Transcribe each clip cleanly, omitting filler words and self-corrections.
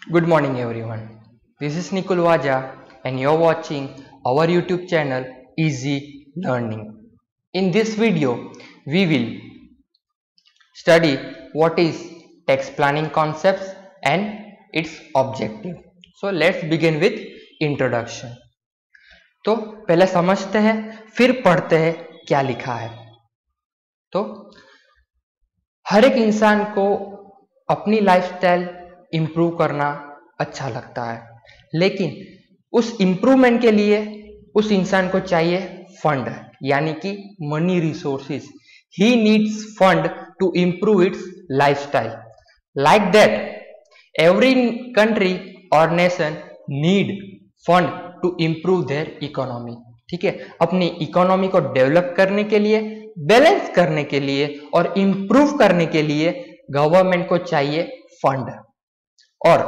Good morning everyone. This is Nikul Waja and you're watching our YouTube channel Easy Learning. In this video, we will study what is tax planning concepts and its objective. So let's begin with introduction. तो पहले समझते हैं फिर पढ़ते हैं क्या लिखा है। तो हर एक इंसान को अपनी लाइफस्टाइल इम्प्रूव करना अच्छा लगता है, लेकिन उस इम्प्रूवमेंट के लिए उस इंसान को चाहिए फंड, यानी कि money resources. He needs fund to improve its lifestyle. Like that every country or nation need fund to improve their economy. ठीक है, अपनी इकोनॉमी को डेवलप करने के लिए, बैलेंस करने के लिए और इम्प्रूव करने के लिए गवर्नमेंट को चाहिए फंड, और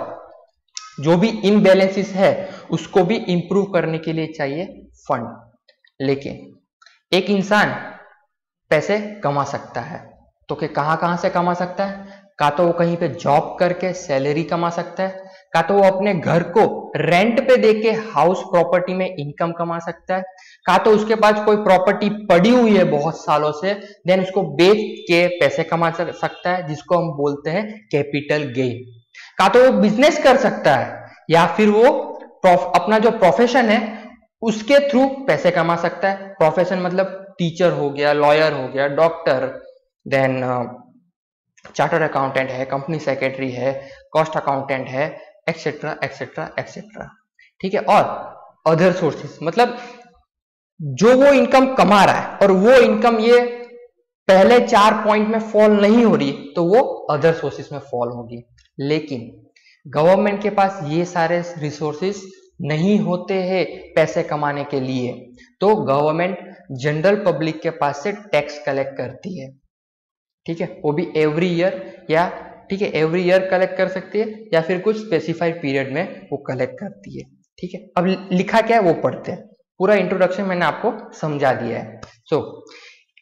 जो भी इम्बैलेंसेस है उसको भी इंप्रूव करने के लिए चाहिए फंड। लेकिन एक इंसान पैसे कमा सकता है, तो कि कहां से कमा सकता है? का तो वो कहीं पे जॉब करके सैलरी कमा सकता है, का तो वो अपने घर को रेंट पे देके हाउस प्रॉपर्टी में इनकम कमा सकता है, का तो उसके पास कोई प्रॉपर्टी पड़ी हुई है बहुत सालों से, देन उसको बेच के पैसे कमा सकता है, जिसको हम बोलते हैं कैपिटल गेन। का तो वो बिजनेस कर सकता है, या फिर वो अपना जो प्रोफेशन है उसके थ्रू पैसे कमा सकता है। प्रोफेशन मतलब टीचर हो गया, लॉयर हो गया, डॉक्टर, देन चार्टर्ड अकाउंटेंट है, कंपनी सेक्रेटरी है, कॉस्ट अकाउंटेंट है, एक्सेट्रा एक्सेट्रा एक्सेट्रा। ठीक है, और अदर सोर्सेस मतलब जो वो इनकम कमा रहा है और वो इनकम ये पहले 4 पॉइंट में फॉल नहीं हो रही, तो वो अदर सोर्सेस में फॉल होगी। लेकिन गवर्नमेंट के पास ये सारे रिसोर्सेस नहीं होते हैं पैसे कमाने के लिए, तो गवर्नमेंट जनरल पब्लिक के पास से टैक्स कलेक्ट करती है। ठीक है, वो भी एवरी ईयर, या ठीक है एवरी ईयर कलेक्ट कर सकती है, या फिर कुछ स्पेसिफाइड पीरियड में वो कलेक्ट करती है। ठीक है, अब लिखा क्या है वो पढ़ते हैं। पूरा इंट्रोडक्शन मैंने आपको समझा दिया है। So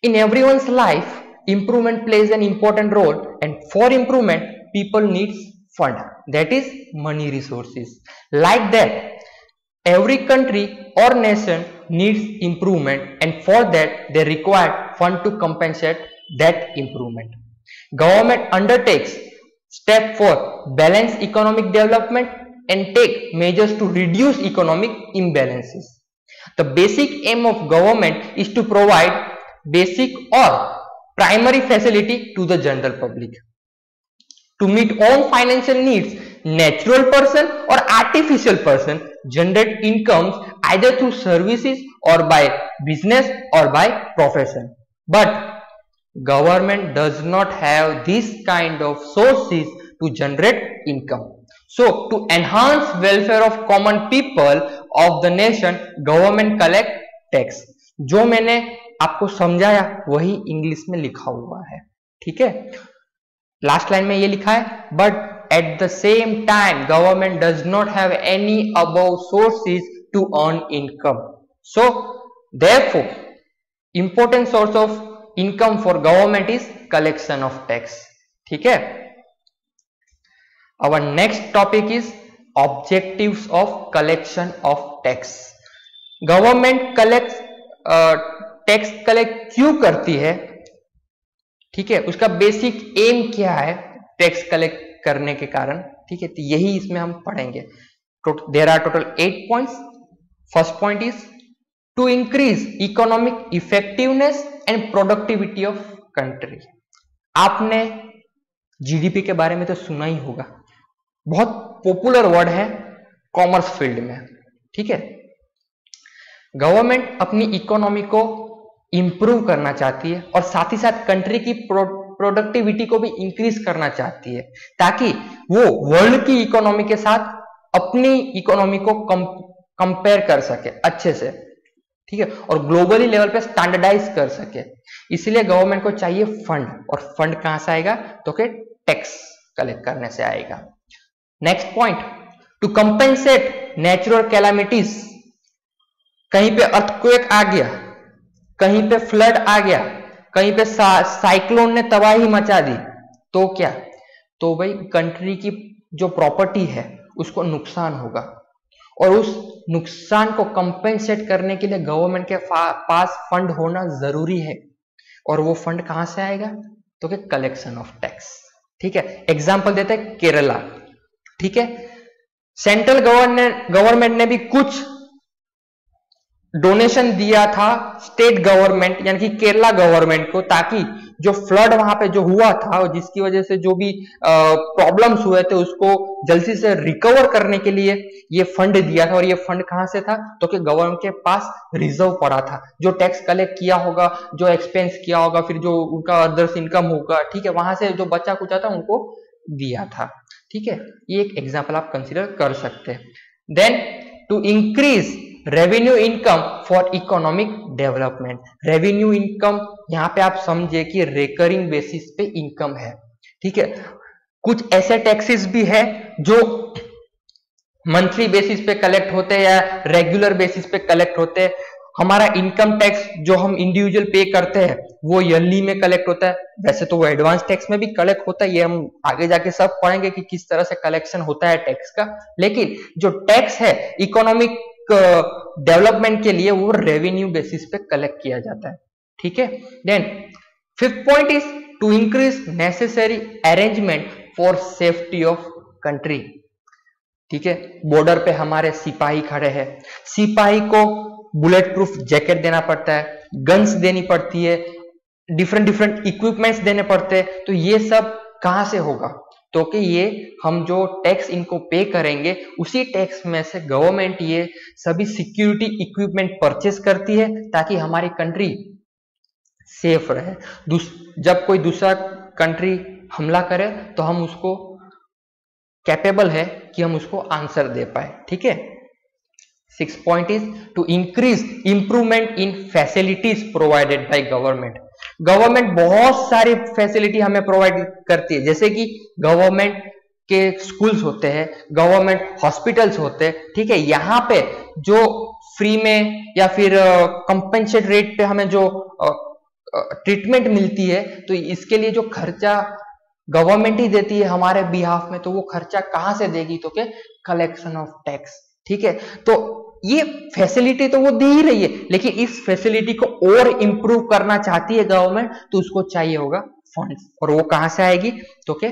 in everyone's life improvement plays an important role, and for improvement people needs fund, that is money resources. Like that every country or nation needs improvement, and for that they require fund to compensate that improvement. Government undertakes step for balanced economic development and take measures to reduce economic imbalances. The basic aim of government is to provide basic or primary facility to the general public. To meet own financial needs, natural person or artificial person generate incomes either through services or by business or by profession. But government does not have this kind of sources to generate income. So to enhance welfare of common people of the nation, government collect tax. जो मैंने आपको समझाया वही English में लिखा हुआ है। ठीक है, लास्ट लाइन में ये लिखा है, but at the same time government does not have any above sources to earn income, so therefore important source of income for government is collection of tax. ठीक है, our next topic is objectives of collection of tax. Government tax collect क्यों करती है? ठीक है, उसका basic M क्या है टैक्स कलेक्ट करने के कारण? ठीक है, तो यही इसमें हम पढ़ेंगे। There are total 8 points. First point is to increase economic effectiveness and productivity of country. आपने जीडीपी के बारे में तो सुना ही होगा, बहुत पॉपुलर वर्ड है कॉमर्स फील्ड में। ठीक है, गवर्नमेंट अपनी इकोनॉमी को इंप्रूव करना चाहती है और साथ ही साथ कंट्री की प्रोडक्टिविटी को भी इंक्रीज करना चाहती है, ताकि वो वर्ल्ड की इकोनॉमी के साथ अपनी इकोनॉमी को कंपेयर कर सके अच्छे से। ठीक है, और ग्लोबली लेवल पे स्टैंडर्डाइज कर सके। इसलिए गवर्नमेंट को चाहिए फंड, और फंड कहां से आएगा? तो कि टैक्स कलेक्ट करने से आएगा। Next point, to compensate natural calamities. कहीं पे अर्थक्वेक आ गया, कहीं पे फ्लड आ गया, कहीं पे साइक्लोन ने तबाही मचा दी, तो क्या? तो भाई कंट्री की जो प्रॉपर्टी है उसको नुकसान होगा और उस नुकसान को कंपेंसेट करने के लिए गवर्नमेंट के पास फंड होना जरूरी है। और वो फंड कहां से आएगा? तो कि कलेक्शन ऑफ टैक्स। ठीक है, एग्जांपल देते हैं केरला। ठीक है, सेंट्रल गवर्नमेंट ने भी कुछ डोनेशन दिया था स्टेट गवर्नमेंट यानी कि केरला गवर्नमेंट को, ताकि जो फ्लड वहां पे जो हुआ था और जिसकी वजह से जो भी प्रॉब्लम्स हुए थे उसको जल्दी से रिकवर करने के लिए ये फंड दिया था। और ये फंड कहां से था? तो कि गवर्नमेंट के पास रिजर्व पड़ा था, जो टैक्स कलेक्ट किया होगा, जो एक्सपेंस किया होगा, फिर जो उनका अदर्स इनकम होगा, ठीक है, वहां से जो बचा कुचा था उनको दिया था। ठीक है, ये एक एग्जाम्पल आप कंसिडर कर सकते हैं। Then to increase revenue income for economic development. Revenue income यहां पे आप समझे कि रिकरिंग बेसिस पे इनकम है। ठीक है, कुछ ऐसे टैक्सेस भी है जो मंथली बेसिस पे कलेक्ट होते हैं या रेगुलर बेसिस पे कलेक्ट होते हैं। हमारा इनकम टैक्स जो हम इंडिविजुअल पे करते हैं वो ईयरली में कलेक्ट होता है। वैसे तो वो एडवांस टैक्स में भी कलेक्ट होता है, ये हम आगे जाके सब पढ़ेंगे कि किस तरह से कलेक्शन होता है टैक्स का। लेकिन जो टैक्स है इकोनॉमिक डेवलपमेंट के लिए वो रेवेन्यू बेसिस पे कलेक्ट किया जाता है। ठीक है, then fifth point is to increase necessary arrangement for safety of country. ठीक है, बॉर्डर पे हमारे सिपाही खड़े हैं, सिपाही को बुलेट प्रूफ जैकेट देना पड़ता है, गन्स देनी पड़ती है, डिफरेंट इक्विपमेंट्स देने पड़ते हैं। तो ये सब कहां से होगा? तो कि ये हम जो टैक्स इनको पे करेंगे उसी टैक्स में से गवर्नमेंट ये सभी सिक्योरिटी इक्विपमेंट परचेस करती है ताकि हमारी कंट्री सेफ रहे। जब कोई दूसरा कंट्री हमला करे तो हम उसको कैपेबल है कि हम उसको आंसर दे पाए। ठीक है, six point is to increase improvement in facilities provided by government. Government बहुत सारी फैसिलिटी हमें प्रोवाइड करती है, जैसे कि गवर्नमेंट के स्कूल्स होते हैं, गवर्नमेंट हॉस्पिटल्स होते हैं। ठीक है, यहाँ पे जो फ्री में या फिर कंपेंसेट रेट पे हमें जो ट्रीटमेंट मिलती है, तो इसके लिए जो खर्चा गवर्नमेंट ही देती है हमारे बिहाफ में, तो वो खर्चा कहां से देगी? तो क्या? Collection of tax. ठीक है, तो ये फैसिलिटी तो वो दे ही रही है, लेकिन इस फैसिलिटी को और इंप्रूव करना चाहती है गवर्नमेंट, तो उसको चाहिए होगा फंड्स। और वो कहां से आएगी? तो क्या?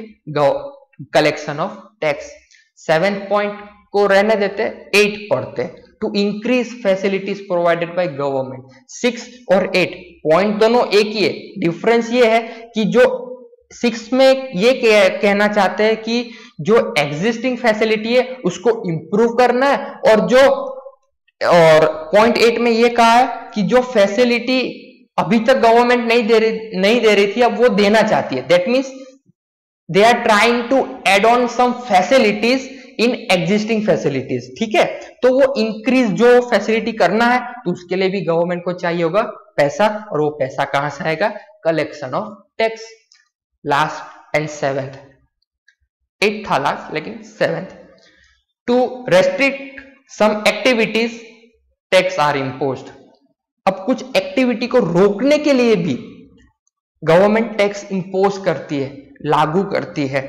Collection of tax. 7 पॉइंट को रहने देते, 8 पढ़ते। To increase facilities provided by government. 6 और 8 पॉइंट दोनों एक ही है, डिफरेंस ये है कि जो 6 में ये कहना चाहते हैं कि जो एग्जिस्टिंग फैसिलिटी है उसको इंप्रूव करना है, और पॉइंट 8 में ये कहा है कि जो फैसिलिटी अभी तक गवर्नमेंट नहीं दे रही थी अब वो देना चाहती है। That means they are trying to add on some facilities in existing facilities. ठीक है, तो वो इंक्रीज जो फैसिलिटी करना है तो उसके लिए भी गवर्नमेंट को चाहिए होगा पैसा, और वो पैसा कहां से आएगा? Collection of tax. Last and 7th, 8th था लास्ट लेकिन 7th, to restrict some activities tax are imposed. अब कुछ एक्टिविटी को रोकने के लिए भी गवर्नमेंट टैक्स इंपोज करती है, लागू करती है।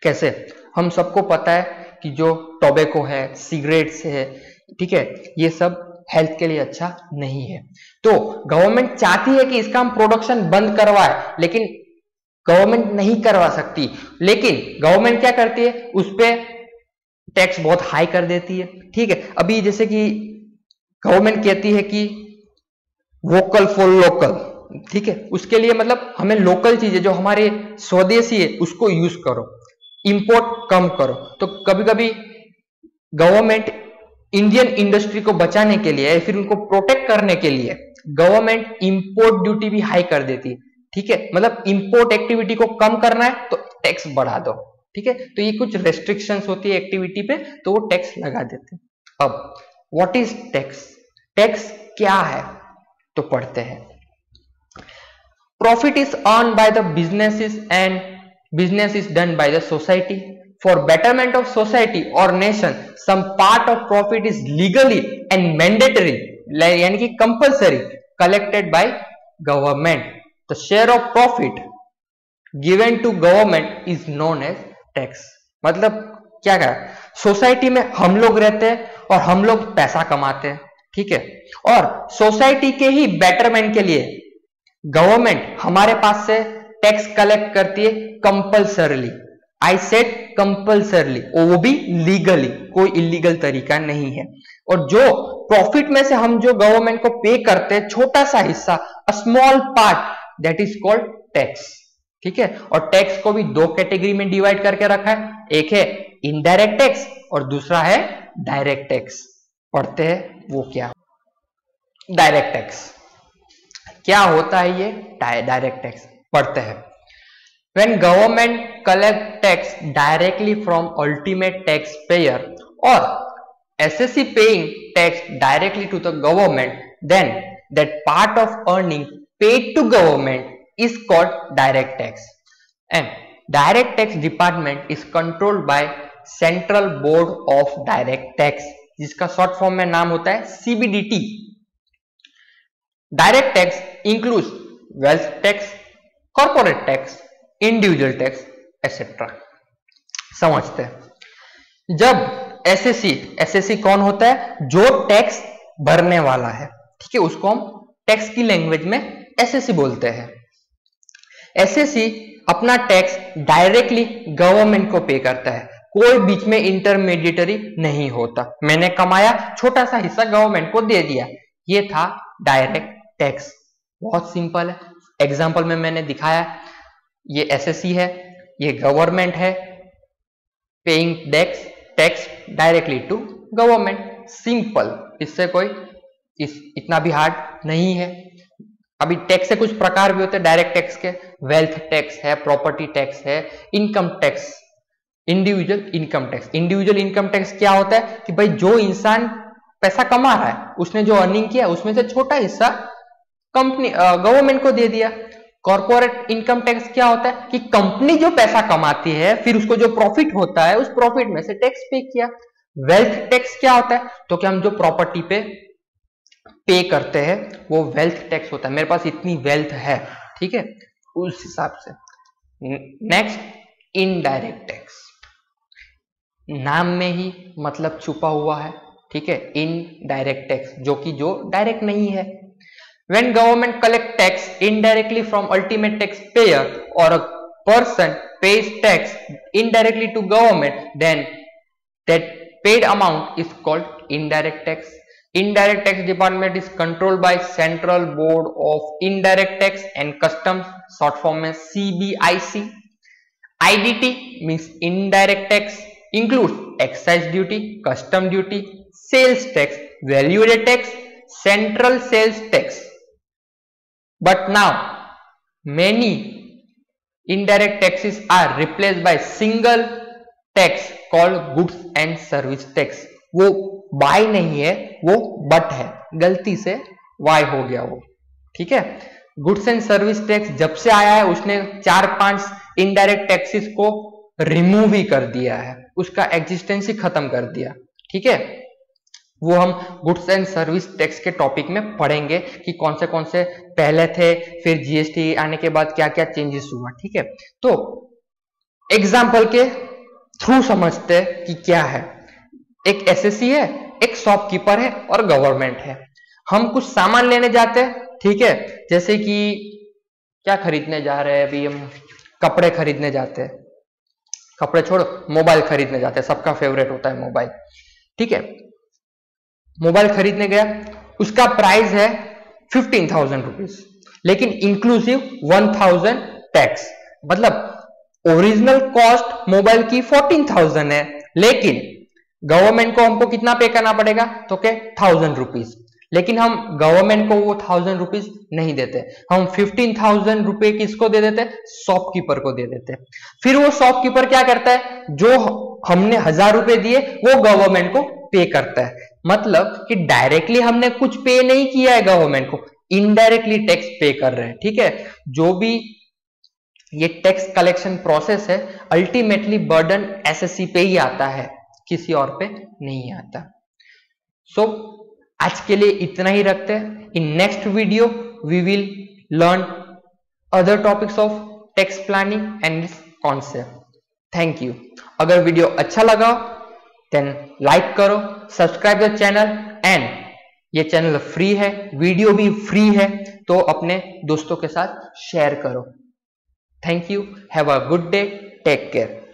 कैसे? हम सबको पता है कि जो टोबैको है, सिगरेट्स है, ठीक है, ये सब हेल्थ के लिए अच्छा नहीं है। तो गवर्नमेंट चाहती है कि इसका हम प्रोडक्शन बंद करवाए, लेकिन गवर्नमेंट नहीं करवा सकती। लेकिन गवर्नमेंट क्या करती है? उस पर टैक्स बहुत हाई कर देती है। ठीक है, अभी जैसे कि गवर्नमेंट कहती है कि वोकल फॉर लोकल, ठीक है, उसके लिए मतलब हमें लोकल चीजें जो हमारे स्वदेशी है उसको यूज करो, इंपोर्ट कम करो। तो कभी कभी गवर्नमेंट इंडियन इंडस्ट्री को बचाने के लिए या फिर उनको प्रोटेक्ट करने के लिए गवर्नमेंट इंपोर्ट ड्यूटी भी हाई कर देती है। ठीक है, मतलब इंपोर्ट एक्टिविटी को कम करना है तो टैक्स बढ़ा दो। ठीक है, तो ये कुछ रेस्ट्रिक्शंस होती है एक्टिविटी पे, तो वो टैक्स लगा देते हैं। अब व्हाट इज टैक्स? टैक्स क्या है? तो पढ़ते हैं। Profit is earn by the businesses and business is done by the society for betterment of society और nation. Some part of profit is legally and mandatory, यानी कि compulsory, collected by government. The share of profit given to government is known as tax. मतलब क्या क्या society में हम लोग रहते हैं और हम लोग पैसा कमाते हैं, ठीक है, और सोसाइटी के ही बेटरमेंट के लिए गवर्नमेंट हमारे पास से टैक्स कलेक्ट करती है कंपल्सरली। आई सेड कंपल्सरली, वो भी लीगली, कोई इलीगल तरीका नहीं है। और जो प्रॉफिट में से हम जो गवर्नमेंट को पे करते हैं छोटा सा हिस्सा, a small part, that is called tax, ठीक है। और टैक्स को भी दो कैटेगरी में डिवाइड करके रखा है, एक है इनडायरेक्ट टैक्स और दूसरा है डायरेक्ट टैक्स। पढ़ते हैं वो क्या डायरेक्ट टैक्स क्या होता है, ये डायरेक्ट टैक्स पढ़ते हैं। When government collect tax directly from ultimate taxpayer or assessee paying tax directly to the government, then that part of earning paid to government is called direct tax. And direct tax department is controlled by Central Board of Direct Tax, जिसका short form में नाम होता है CBDT. Direct tax includes wealth tax, corporate tax, individual tax etcetera. समझते हैं। जब SSC कौन होता है, जो टैक्स भरने वाला है, ठीक है, उसको हम टैक्स की लैंग्वेज में एसएससी बोलते हैं। एसएससी अपना टैक्स डायरेक्टली गवर्नमेंट को पे करता है, कोई बीच में इंटरमीडिएटरी नहीं होता। मैंने कमाया, छोटा सा हिस्सा गवर्नमेंट को दे दिया, ये था डायरेक्ट टैक्स। बहुत सिंपल है, एग्जाम्पल में मैंने दिखाया। ये एसएससी है, ये गवर्नमेंट है, paying tax directly to government. Simple, इससे कोई इतना भी हार्ड नहीं है। अभी टैक्स से कुछ प्रकार भी होते हैं डायरेक्ट टैक्स के, वेल्थ टैक्स है, प्रॉपर्टी टैक्स है, income tax, individual income tax. Individual income tax क्या होता है कि भाई जो इंसान पैसा कमा रहा है, उसने जो अर्निंग किया उसमें से छोटा हिस्सा कंपनी गवर्नमेंट को दे दिया। कॉर्पोरेट इनकम टैक्स क्या होता है कि कंपनी जो पैसा कमाती है, फिर उसको जो प्रॉफिट होता है, उस प्रॉफिट में से टैक्स पे किया। वेल्थ टैक्स क्या होता है, तो कि हम जो प्रॉपर्टी पे करते हैं वो वेल्थ टैक्स होता है। मेरे पास इतनी वेल्थ है, ठीक है, उस हिसाब से। नेक्स्ट, इनडायरेक्ट टैक्स, नाम में ही मतलब छुपा हुआ है, ठीक है, इनडायरेक्ट टैक्स, जो कि जो डायरेक्ट नहीं है। When government collect tax indirectly from ultimate taxpayer or a person pays tax indirectly to government, then that paid amount is called indirect tax. Indirect tax department is controlled by Central Board of Indirect Tax and Customs, short form में CBIC. IDT means indirect tax, includes excise duty, custom duty, sales tax, value added tax, central sales tax. But now many indirect taxes are replaced by single tax called goods and service tax. वो bye नहीं है, वो but है, गलती से Y हो गया वो, ठीक है। गुड्स एंड सर्विस टैक्स जब से आया है उसने 4-5 इनडायरेक्ट टैक्सेस को रिमूव ही कर दिया है, उसका एग्जिस्टेंस ही खत्म कर दिया, ठीक है। वो हम गुड्स एंड सर्विस टैक्स के टॉपिक में पढ़ेंगे कि कौन से पहले थे, फिर जीएसटी आने के बाद क्या क्या चेंजेस हुआ, ठीक है। तो एग्जाम्पल के थ्रू समझते हैं कि क्या है। एक एसएससी है, एक शॉपकीपर है और गवर्नमेंट है। हम कुछ सामान लेने जाते हैं, ठीक है, जैसे कि क्या खरीदने जा रहे हैं, अभी हम कपड़े खरीदने जाते हैं, कपड़े छोड़ो मोबाइल खरीदने जाते हैं, सबका फेवरेट होता है मोबाइल, ठीक है। मोबाइल खरीदने गया, उसका प्राइस है 15,000 रुपीज, लेकिन इंक्लूसिव 1,000 टैक्स, मतलब ओरिजिनल कॉस्ट मोबाइल की 14,000 है, लेकिन गवर्नमेंट को हमको कितना पे करना पड़ेगा, तो क्या 1,000 रुपीज। लेकिन हम गवर्नमेंट को वो 1,000 रुपीज नहीं देते, हम 15,000 रुपए किसको दे देते, शॉपकीपर को दे देते। फिर वो शॉपकीपर क्या करता है, जो हमने 1,000 रुपए दिए वो गवर्नमेंट को पे करता है। मतलब कि डायरेक्टली हमने कुछ पे नहीं किया है गवर्नमेंट को, इनडायरेक्टली टैक्स पे कर रहे हैं, ठीक है। जो भी ये टैक्स कलेक्शन प्रोसेस है, अल्टीमेटली बर्डन एसएससी पे ही आता है, किसी और पे नहीं आता। सो आज के लिए इतना ही रखते हैं। In next video we will learn other topics of tax planning and this concept. Thank you. अगर वीडियो अच्छा लगा देन लाइक करो, सब्सक्राइब द चैनल एंड ये चैनल फ्री है, वीडियो भी फ्री है, तो अपने दोस्तों के साथ शेयर करो। Thank you, have a good day, take care.